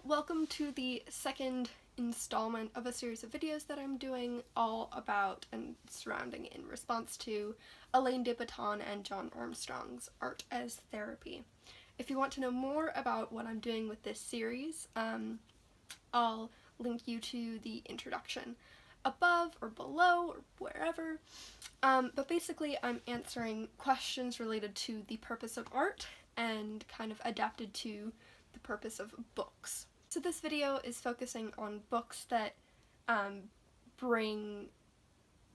welcome to the second installment of a series of videos that I'm doing all about and surrounding in response to Alain de Botton and John Armstrong's Art as Therapy. If you want to know more about what I'm doing with this series, I'll link you to the introduction above or below or wherever. But basically I'm answering questions related to the purpose of art and kind of adapted to the purpose of books. So this video is focusing on books that bring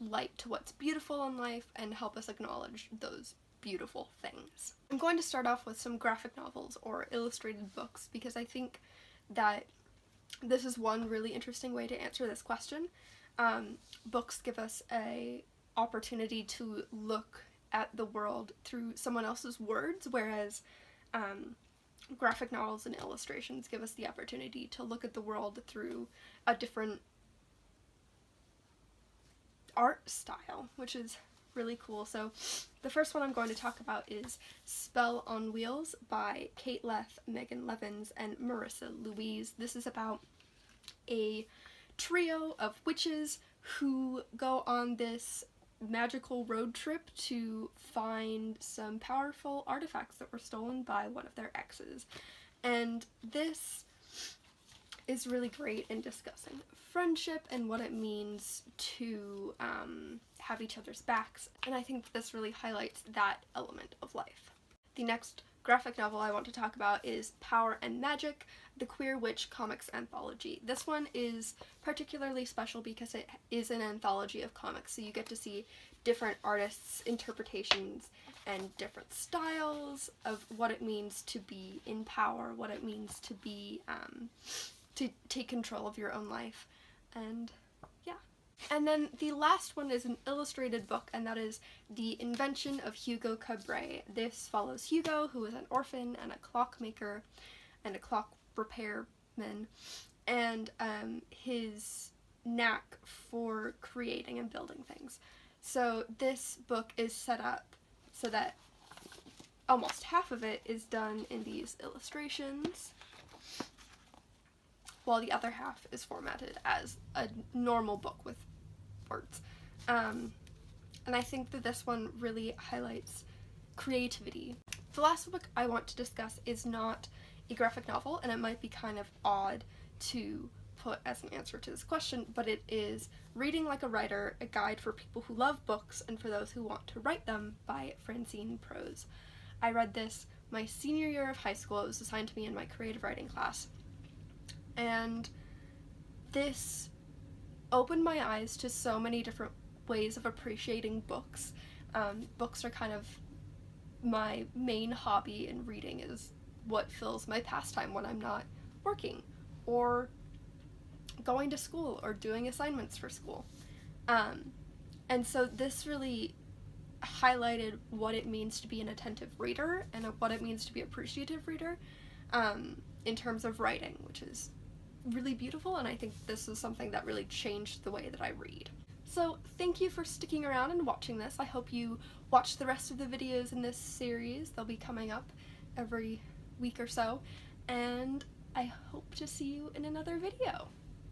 light to what's beautiful in life and help us acknowledge those beautiful things. I'm going to start off with some graphic novels or illustrated books because I think that this is one really interesting way to answer this question. Books give us an opportunity to look at the world through someone else's words, whereas graphic novels and illustrations give us the opportunity to look at the world through a different art style, which is really cool. So the first one I'm going to talk about is Spell on Wheels by Kate Leth, Megan Levins, and Marissa Louise. This is about a trio of witches who go on this magical road trip to find some powerful artifacts that were stolen by one of their exes. And this is really great in discussing friendship and what it means to have each other's backs, and I think this really highlights that element of life. The next graphic novel I want to talk about is Power and Magic, the Queer Witch Comics Anthology. This one is particularly special because it is an anthology of comics, so you get to see different artists' interpretations and different styles of what it means to be in power, what it means to be, to take control of your own life, and yeah. And then the last one is an illustrated book, and that is The Invention of Hugo Cabret. This follows Hugo, who is an orphan and a clockmaker and a clock repairman, and his knack for creating and building things. So this book is set up so that almost half of it is done in these illustrations, while the other half is formatted as a normal book with words. And I think that this one really highlights creativity. The last book I want to discuss is not a graphic novel, and it might be kind of odd to put as an answer to this question, but it is Reading Like a Writer, a guide for people who love books and for those who want to write them, by Francine Prose. I read this my senior year of high school. It was assigned to me in my creative writing class, and this opened my eyes to so many different ways of appreciating books. Books are kind of my main hobby, and reading is what fills my pastime when I'm not working or going to school or doing assignments for school. And so this really highlighted what it means to be an attentive reader and what it means to be an appreciative reader in terms of writing, which is really beautiful, and I think this is something that really changed the way that I read. So thank you for sticking around and watching this. I hope you watch the rest of the videos in this series. They'll be coming up every week or so, and I hope to see you in another video.